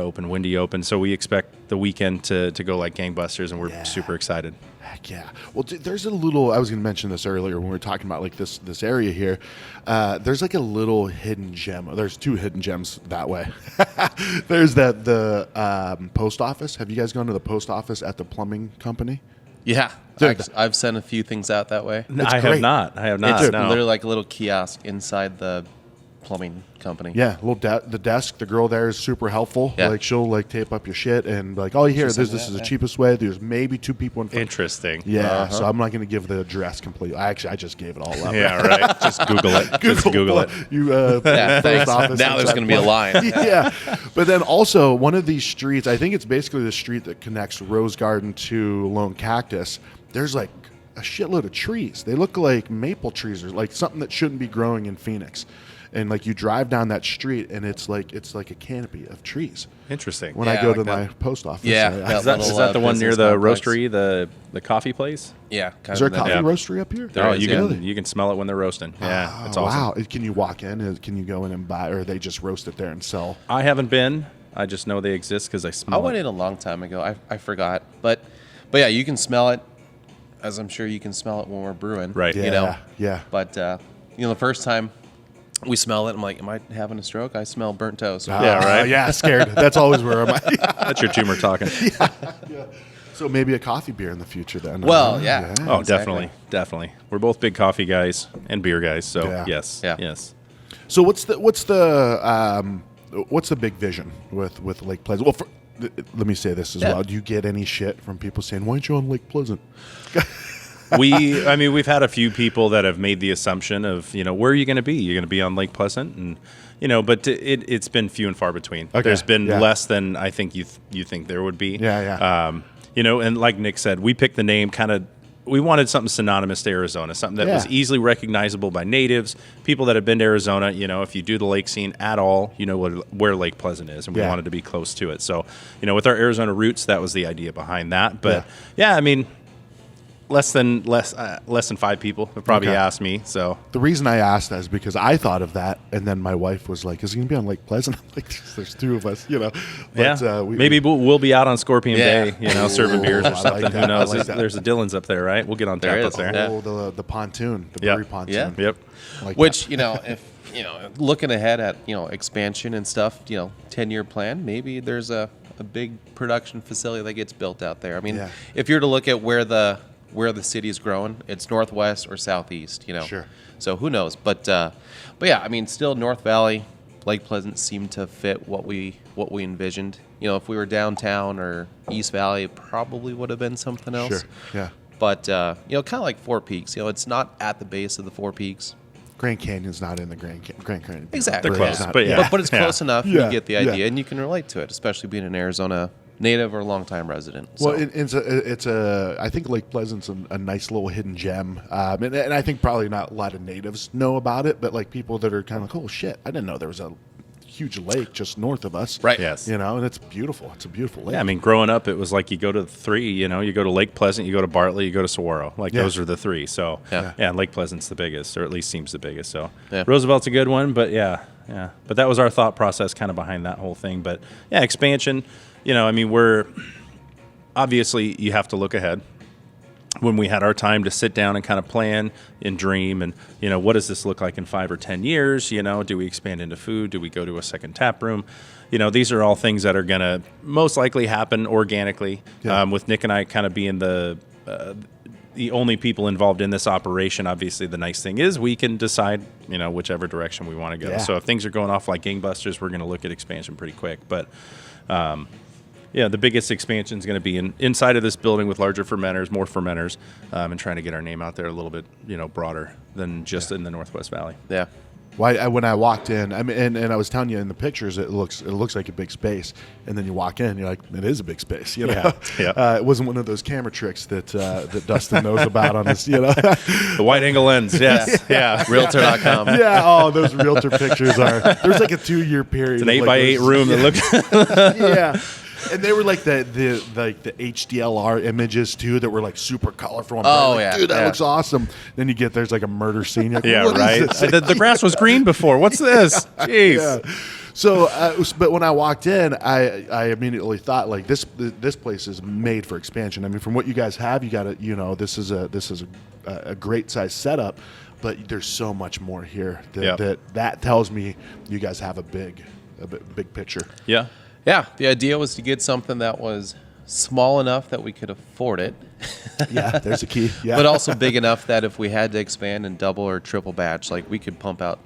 B: you open? So we expect the weekend to go like gangbusters, and we're super excited.
A: Heck yeah. Well, there's a little, I was going to mention this earlier when we were talking about like this area here. There's like a little hidden gem. There's two hidden gems that way. There's the post office. Have you guys gone to the post office at the plumbing company?
C: Yeah. I've sent a few things out that way.
B: I have not.
C: It's
B: no.
C: literally like a little kiosk inside the plumbing company.
A: Yeah, the desk. The girl there is super helpful.
C: Yeah.
A: Like she'll like tape up your shit and like, oh, here, this is the cheapest way. There's maybe two people in front.
B: Interesting.
A: Yeah, so I'm not going to give the address completely. I just gave it all up.
B: Yeah, right. Just Google it. Just Google it.
C: Thanks. Now there's going to be a line.
A: Yeah, but then also one of these streets, I think it's basically the street that connects Rose Garden to Lone Cactus. There's like a shitload of trees. They look like maple trees or like something that shouldn't be growing in Phoenix. And like you drive down that street, and it's like a canopy of trees.
B: Interesting.
A: When I go to my post office,
B: is that the one near the roastery, the coffee place?
C: Yeah.
A: Is there a coffee roastery up here?
B: You can smell it when they're roasting. Yeah, it's awesome.
A: Wow! Can you walk in? Can you go in and buy, or they just roast it there and sell?
B: I haven't been. I just know they exist because I smell it.
C: I went in a long time ago. I forgot, but yeah, you can smell it, as I'm sure you can smell it when we're brewing.
B: Right.
A: Yeah.
C: But the first time we smell it, I'm like, am I having a stroke? I smell burnt toast.
B: Yeah, right.
A: Yeah, scared. That's always where I'm at.
B: That's your tumor talking.
A: Yeah. So maybe a coffee beer in the future then.
C: Well, yeah.
B: Oh,
C: exactly.
B: definitely. We're both big coffee guys and beer guys. So yes.
A: So what's the big vision with Lake Pleasant? Well, let me say this as well. Do you get any shit from people saying, "Why aren't you on Lake Pleasant?"
B: We've had a few people that have made the assumption of, where are you going to be? You're going to be on Lake Pleasant, and but it's been few and far between. Okay. There's been less than I think you think there would be.
A: Yeah.
B: And like Nick said, we picked the name we wanted something synonymous to Arizona, something that was easily recognizable by natives, people that have been to Arizona. If you do the lake scene at all, you know where Lake Pleasant is, and we wanted to be close to it. So, with our Arizona roots, that was the idea behind that. But less than 5 people have probably asked me. So
A: the reason I asked that is because I thought of that, and then my wife was like, "Is he gonna be on Lake Pleasant?" I'm like, "There's 2 of us, But,
B: maybe we'll be out on Scorpion Bay, serving beers or something.
A: Like
B: Who knows?
A: like
B: there's a Dillon's up there, right? We'll get on tap up there.
A: The pontoon, the brewery pontoon.
B: Yep.
C: Which if looking ahead at expansion and stuff, 10-year plan, maybe there's a big production facility that gets built out there. I mean, if you're to look at where the city is growing, it's northwest or southeast,
A: Sure.
C: So who knows? But yeah, I mean, still North Valley, Lake Pleasant seemed to fit what we envisioned. If we were downtown or East Valley, it probably would have been something else.
A: Sure. Yeah.
C: But kind of like Four Peaks, it's not at the base of the Four Peaks.
A: Grand Canyon's not in the Grand Canyon.
C: Exactly.
B: They're close,
A: not,
B: but
C: it's close enough. You get the idea,
A: Yeah.
C: and you can relate to it, especially being an Arizona native or longtime resident.
A: Well, it's I think Lake Pleasant's a nice little hidden gem, and I think probably not a lot of natives know about it, but like people that are kind of like, oh shit, I didn't know there was a huge lake just north of us.
C: Right.
B: Yes.
A: And it's beautiful. It's a beautiful lake.
B: Yeah, I mean, growing up, it was like you go to the 3, you go to Lake Pleasant, you go to Bartlett, you go to Saguaro. Like, those are the 3. So, and Lake Pleasant's the biggest, or at least seems the biggest. So, Roosevelt's a good one, but yeah. But that was our thought process kind of behind that whole thing. But, yeah, expansion, we're obviously you have to look ahead. When we had our time to sit down and kind of plan and dream and, what does this look like in 5 or 10 years? Do we expand into food? Do we go to a second tap room? These are all things that are going to most likely happen organically. With Nick and I kind of being the only people involved in this operation. Obviously, the nice thing is we can decide, whichever direction we want to go.
A: Yeah.
B: So if things are going off like gangbusters, we're going to look at expansion pretty quick. But, the biggest expansion is going to be inside of this building with larger fermenters, more fermenters, and trying to get our name out there a little bit, broader than just in the Northwest Valley.
C: Yeah.
A: Well, when I walked in, and I was telling you in the pictures, it looks like a big space, and then you walk in, you're like, it is a big space,
B: Yeah.
A: It wasn't one of those camera tricks that Dustin knows about on this,
B: The wide angle lens, yes, yeah.
C: Realtor.com.
A: Yeah, oh, those realtor pictures there's like a 2-year period.
B: It's an 8x8 room that looks.
A: Yeah. And they were like the HDLR images too that were like super colorful. And
C: Oh,
A: like,
C: yeah,
A: dude, that
C: yeah.
A: looks awesome. Then you get there's like a murder scene. Like,
B: Yeah,
A: what is
B: right.
A: this?
B: The grass was green before. What's this? Jeez.
A: Yeah. So, but when I walked in, I immediately thought like this place is made for expansion. I mean, from what you guys have, you got to this is a great size setup, but there's so much more here that tells me you guys have a big picture.
B: Yeah.
C: Yeah, the idea was to get something that was small enough that we could afford it.
A: Yeah, there's a key. Yeah,
C: But also big enough that if we had to expand and double or triple batch, like we could pump out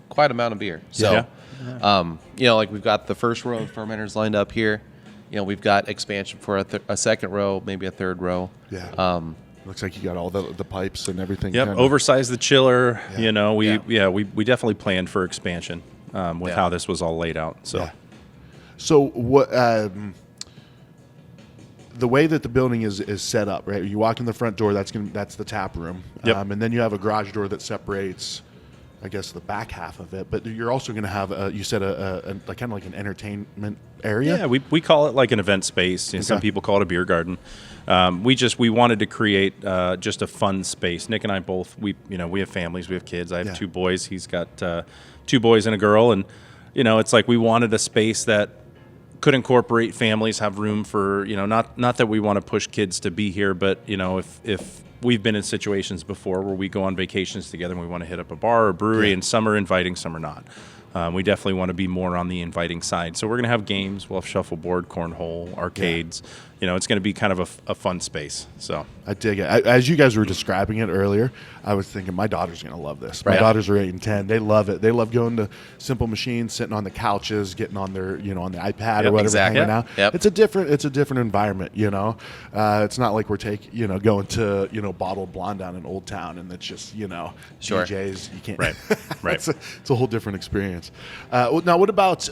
C: quite amount of beer. So, like we've got the first row of fermenters lined up here. We've got expansion for a second row, maybe a third row.
A: Yeah. Looks like you got all the pipes and everything.
B: Yep.
A: kinda.
B: Oversize the chiller.
A: Yeah.
B: We definitely planned for expansion with how this was all laid out. So.
A: Yeah. So what? The way that the building is set up, right? You walk in the front door. That's the tap room.
B: Yep.
A: And then you have a garage door that separates, I guess, the back half of it. But you're also going to have you said a kind of like an entertainment area.
B: Yeah, we call it like an event space. Some people call it a beer garden. We wanted to create just a fun space. Nick and I both we have families, we have kids. I have two boys. He's got 2 boys and a girl, and it's like we wanted a space that could incorporate families, have room for not that we want to push kids to be here, but if we've been in situations before where we go on vacations together and we want to hit up a bar or a brewery, and some are inviting, some are not. We definitely want to be more on the inviting side. So we're going to have games. We'll have shuffleboard, cornhole, arcades. It's going to be kind of a fun space. So
A: I dig it. As you guys were describing it earlier, I was thinking my daughter's going to love this. My daughters are 8 and 10. They love it. They love going to Simple Machines, sitting on the couches, getting on their on the iPad or whatever, hanging out.
C: Yep.
A: It's a different environment. It's not like we're going to Bottled Blonde down in Old Town and it's just DJs. You can't.
B: Right.
A: it's a whole different experience. Now, what about?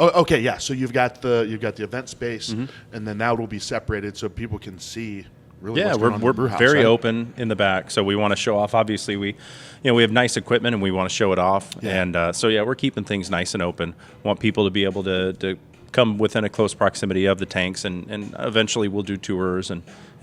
A: Okay, yeah. So you've got the event space, and then now it will be separated so people can see. Really, what's going on in the brew house,
B: very
A: right?
B: open in the back, so we want to show off. Obviously, we have nice equipment and we want to show it off, and we're keeping things nice and open. Want people to be able to come within a close proximity of the tanks, and eventually we'll do tours and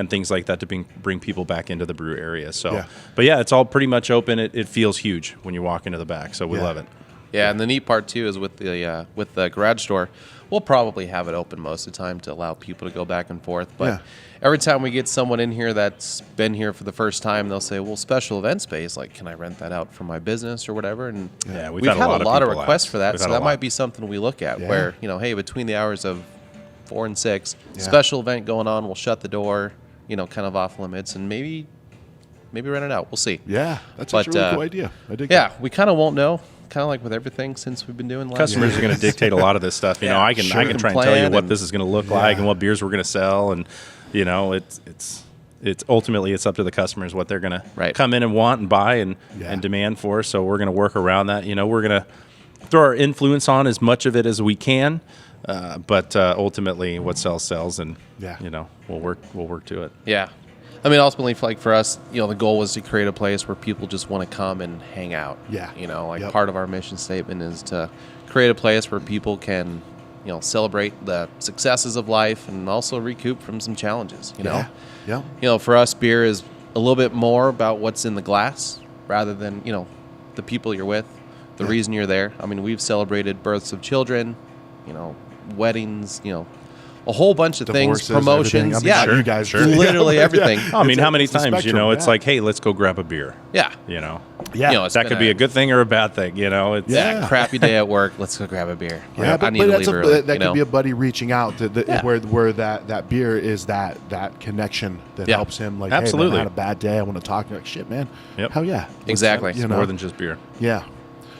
B: things like that to bring people back into the brew area. So, but it's all pretty much open. It feels huge when you walk into the back, so we love it.
C: Yeah, and the neat part too is with the garage door, we'll probably have it open most of the time to allow people to go back and forth. But every time we get someone in here that's been here for the first time, they'll say, "Well, special event space, like, can I rent that out for my business or whatever?" And we've had a lot of requests for that, so that might be something we look at. Where hey, between the hours of 4 and 6, special event going on, we'll shut the door, kind of off limits, and maybe rent it out. We'll see.
A: Yeah, that's a really cool idea. I dig
C: that. We kind of won't know. Kind of like with everything since we've been doing last
B: customers
C: year.
B: are going to dictate a lot of this stuff. I can try and tell you what this is going to look like and what beers we're going to sell, and it's ultimately it's up to the customers what they're going to come in and want and buy and demand for. So we're going to work around that. We're going to throw our influence on as much of it as we can, but ultimately what sells, and we'll work to it.
C: Yeah. I mean, ultimately, like for us, the goal was to create a place where people just want to come and hang out.
A: Yeah.
C: Part of our mission statement is to create a place where people can, celebrate the successes of life and also recoup from some challenges.
A: Yeah.
C: For us, beer is a little bit more about what's in the glass rather than the people you're with, the reason you're there. I mean, we've celebrated births of children, weddings, a whole bunch of
A: Divorces,
C: things, promotions.
A: I mean, you guys,
C: literally everything.
B: I mean, how many times, it's like, hey, let's go grab a beer.
C: Yeah.
B: That could be a good thing or a bad thing, It's
C: crappy day at work. Let's go grab a beer.
A: Yeah,
C: I need to leave early.
A: That could be a buddy reaching out where that beer is that connection that helps him. Like,
B: absolutely.
A: Hey, man, I had a bad day. I want to talk. Like, shit, man.
B: Yep.
A: Hell yeah.
C: Exactly.
B: It's more than just beer.
A: Yeah.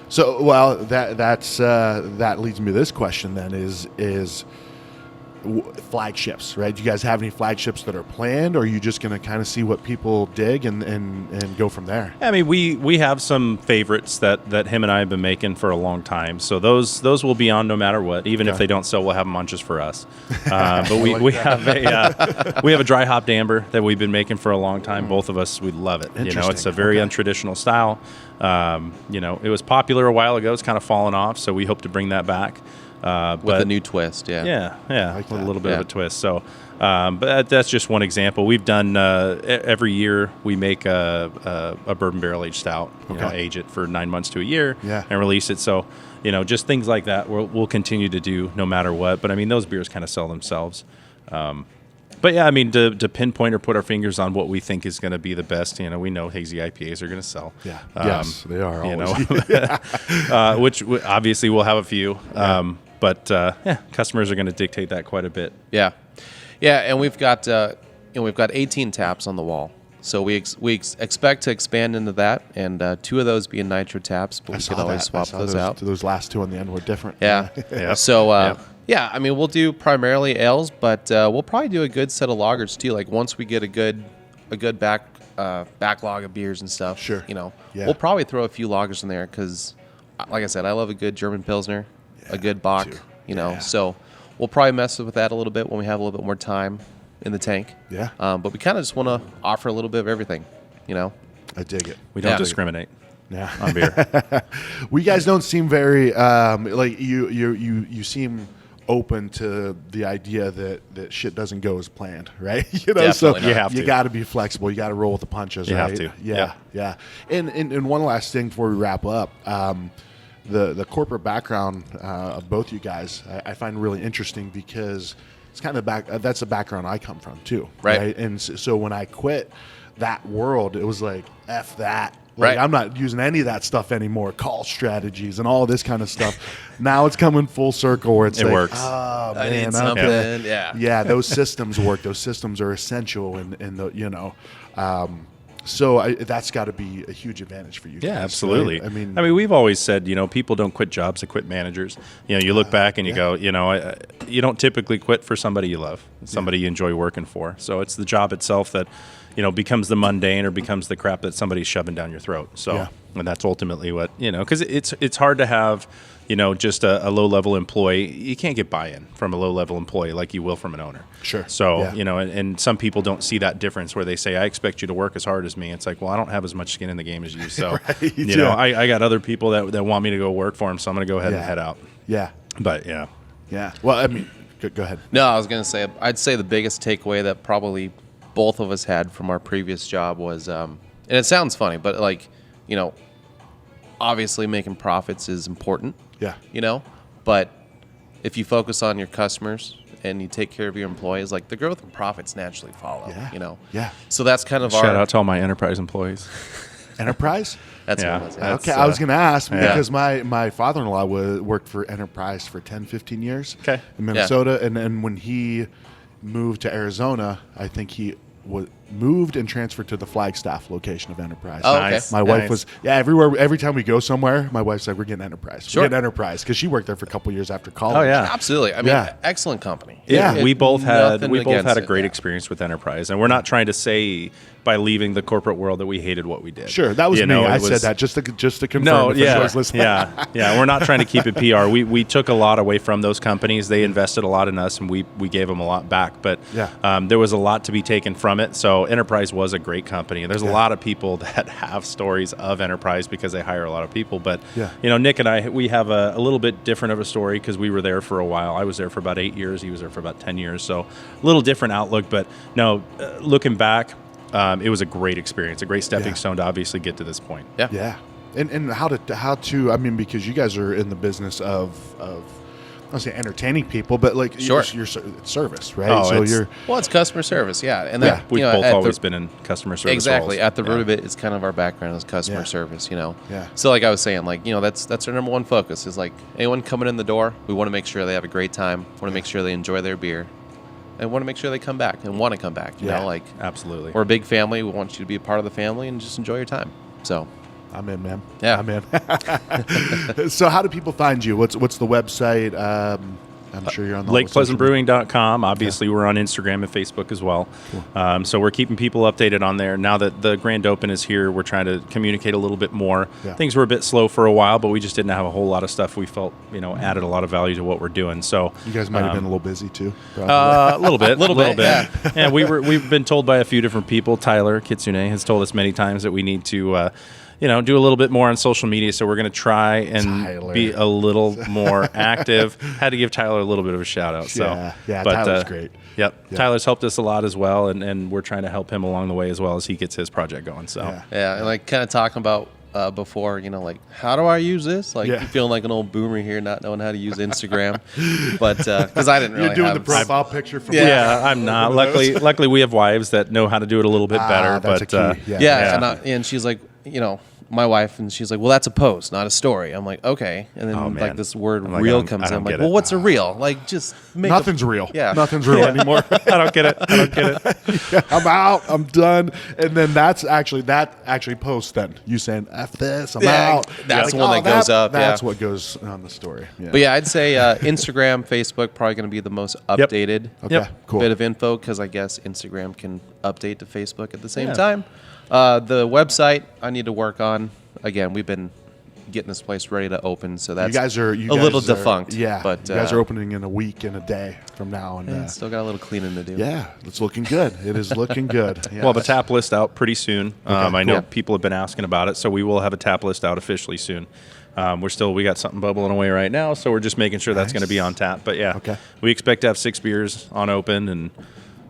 A: So, well, that leads me to this question then is flagships, right? Do you guys have any flagships that are planned, or are you just going to kind of see what people dig and go from there?
B: I mean, we have some favorites that him and I have been making for a long time, so those will be on no matter what. Even if they don't sell, we'll have them on just for us. But we have a dry hopped amber that we've been making for a long time. Both of us, we love it. It's a very untraditional style. It was popular a while ago. It's kind of fallen off, so we hope to bring that back.
C: With a new twist,
B: Yeah,
A: like
B: with a
A: that.
B: little bit of a twist. So, but that's just one example. We've done every year we make a bourbon barrel aged stout. Age it for 9 months to a year, and release it. So, just things like that we'll continue to do no matter what. But I mean, those beers kind of sell themselves. But yeah, I mean, to pinpoint or put our fingers on what we think is going to be the best, we know hazy IPAs are going to sell.
A: Yeah, yes, they are. Always.
B: Which obviously we'll have a few. But customers are going to dictate that quite a bit.
C: Yeah, and we've got 18 taps on the wall, so we expect to expand into that, and 2 of those being nitro taps, but we could always swap those out.
A: Those last 2 on the end were different.
C: Yeah. So I mean, we'll do primarily ales, but we'll probably do a good set of lagers too. Like once we get a good backlog of beers and stuff.
A: Sure.
C: We'll probably throw a few lagers in there because, like I said, I love a good German Pilsner. A good Bock, so we'll probably mess with that a little bit when we have a little bit more time in the tank.
A: Yeah.
C: But we kind of just want to offer a little bit of everything,
A: I dig it.
B: We don't discriminate.
A: Yeah.
B: On beer.
A: We guys don't seem very like you seem open to the idea that shit doesn't go as planned, right? So you got to be flexible. You got to roll with the punches.
B: You
A: right?
B: have to.
A: Yeah. And one last thing before we wrap up. The corporate background of both you guys, I find really interesting because it's kind of that's the background I come from too, right? And so when I quit that world, it was like F that. Like, I'm not using any of that stuff anymore. Call strategies and all this kind of stuff. Now it's coming full circle where it's
B: works.
A: Oh man,
C: I need something.
A: Yeah. Those systems work. Those systems are essential, So that's got to be a huge advantage for you guys.
B: Yeah, absolutely.
A: Right? I mean,
B: we've always said, people don't quit jobs, they quit managers. You look back and you go, you don't typically quit for somebody you love, somebody you enjoy working for. So it's the job itself that, becomes the mundane or becomes the crap that somebody's shoving down your throat. So, and that's ultimately what, because it's hard to have, just a low-level employee. You can't get buy-in from a low-level employee like you will from an owner.
A: Sure.
B: So, and some people don't see that difference where they say, I expect you to work as hard as me. It's like, well, I don't have as much skin in the game as you. So, I got other people that want me to go work for them, so I'm going to go ahead and head out.
A: Yeah.
B: But,
A: Yeah. Well, I mean, go ahead.
C: No, I was going to say, I'd say the biggest takeaway that probably both of us had from our previous job was, and it sounds funny, but obviously making profits is important.
A: Yeah.
C: But if you focus on your customers and you take care of your employees, like the growth and profits naturally follow.
A: Yeah.
C: So that's kind of
B: shout out to all my enterprise employees.
A: Enterprise?
C: That's what it was.
A: Okay, I was going to ask because my father-in-law worked for Enterprise for 10, 15 years in Minnesota. And then when he moved to Arizona, I think he moved and transferred to the Flagstaff location of Enterprise.
C: Oh, okay.
A: My wife was every time we go somewhere, my wife's like, we're getting Enterprise.
C: Sure.
A: We're getting Enterprise because she worked there for a couple years after college.
B: Oh yeah,
C: absolutely. I mean, excellent company.
B: Yeah, we both had a great
C: it.
B: experience with Enterprise, and we're not trying to say by leaving the corporate world that we hated what we did.
A: Sure, that was me. I said that just to confirm.
B: No,
A: yeah.
B: We're not trying to keep it PR. We took a lot away from those companies. They invested a lot in us, and we gave them a lot back. But there was a lot to be taken from it. So Enterprise was a great company. There's a lot of people that have stories of Enterprise because they hire a lot of people. But Nick and I, we have a little bit different of a story because we were there for a while. I was there for about 8 years. He was there for about 10 years. So a little different outlook. But no, looking back, it was a great experience, a great stepping stone to obviously get to this point.
A: Yeah. And how to I mean, because you guys are in the business of I don't say entertaining people, but like your service, right?
B: Oh,
C: it's customer service, and that,
B: we've both always been in customer service.
C: Exactly,
B: roles.
C: At the root of it, it's kind of our background is customer service,
A: Yeah.
C: So like I was saying, like that's our number one focus is like anyone coming in the door, we want to make sure they have a great time, want to make sure they enjoy their beer, and want to make sure they come back and want to come back. You know, like
B: absolutely,
C: we're a big family. We want you to be a part of the family and just enjoy your time. So.
A: I'm in, man.
C: Yeah,
A: I'm in. So how do people find you? What's the website? I'm sure you're on the
B: LakePleasantBrewing.com. Obviously, we're on Instagram and Facebook as well. Cool. So we're keeping people updated on there. Now that the grand open is here, we're trying to communicate a little bit more. Yeah. Things were a bit slow for a while, but we just didn't have a whole lot of stuff we felt added a lot of value to what we're doing. So
A: you guys might have been a little busy too.
B: A little bit.
C: Yeah.
B: We've been told by a few different people. Tyler Kitsune has told us many times that we need to do a little bit more on social media. So we're going to try and be a little more active. Had to give Tyler a little bit of a shout out. So
A: yeah, Tyler's great.
B: Yep. Tyler's helped us a lot as well, and we're trying to help him along the way as well as he gets his project going. So
C: and like kind of talking about before, like, how do I use this? Like, you feeling like an old boomer here, not knowing how to use Instagram. But because I didn't really
A: You're doing
C: have
A: the profile picture from
B: I'm not. Luckily we have wives that know how to do it a little bit better.
A: That's
B: but
A: a key.
C: And she's like, my wife, and she's like, well, that's a post, not a story. I'm like, okay. And then like this word reel comes in. I'm like, well, what's a reel? Like, just make
A: nothing's real.
C: Yeah.
A: Nothing's real anymore.
B: I don't get it.
A: I'm out. I'm done. And then that actually posts then. You saying F this, I'm out.
C: That's the one that goes up.
A: That's what goes on the story. Yeah.
C: But I'd say Instagram, Facebook, probably going to be the most updated
A: Cool.
C: bit of info, because I guess Instagram can update to Facebook at the same time. The website I need to work on. Again, we've been getting this place ready to open, so that's a little defunct.
A: Yeah,
C: but
A: you guys are opening in a week and a day from now, and
C: still got a little cleaning to do.
A: Yeah, it's looking good. It is looking good. Yes.
B: We'll have a tap list out pretty soon. I know people have been asking about it, so we will have a tap list out officially soon. We got something bubbling away right now, so we're just making sure that's going to be on tap. But we expect to have 6 beers on open, and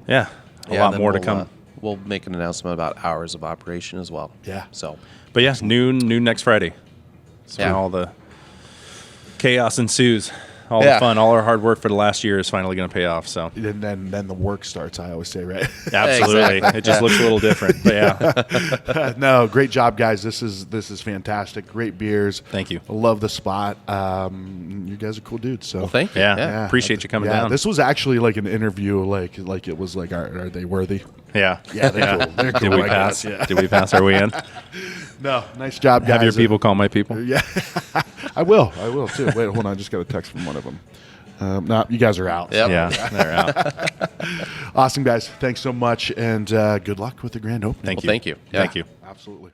B: a lot more to come.
C: We'll make an announcement about hours of operation as well.
A: Yeah.
C: So,
B: but noon next Friday. So all the chaos ensues. All the fun, all our hard work for the last year is finally going to pay off. So
A: and then the work starts. I always say, right?
B: Absolutely. Exactly. It just looks a little different. But
A: no, great job, guys. This is fantastic. Great beers.
B: Thank you.
A: I love the spot. You guys are cool dudes. So
C: thank you.
B: Yeah. Appreciate you coming down.
A: This was actually like an interview. Like it was like, are they worthy?
B: Yeah.
A: Yeah, they're cool. They're cool.
B: Did we pass? Did we pass our way in?
A: No, nice job, guys.
B: Have your people call my people.
A: Yeah, I will too. Wait, hold on. I just got a text from one of them. No, you guys are out.
C: Yep.
B: Yeah, they're out.
A: Awesome, guys. Thanks so much, and good luck with the grand opening.
B: Thank you.
C: Thank you.
B: Thank you.
A: Absolutely.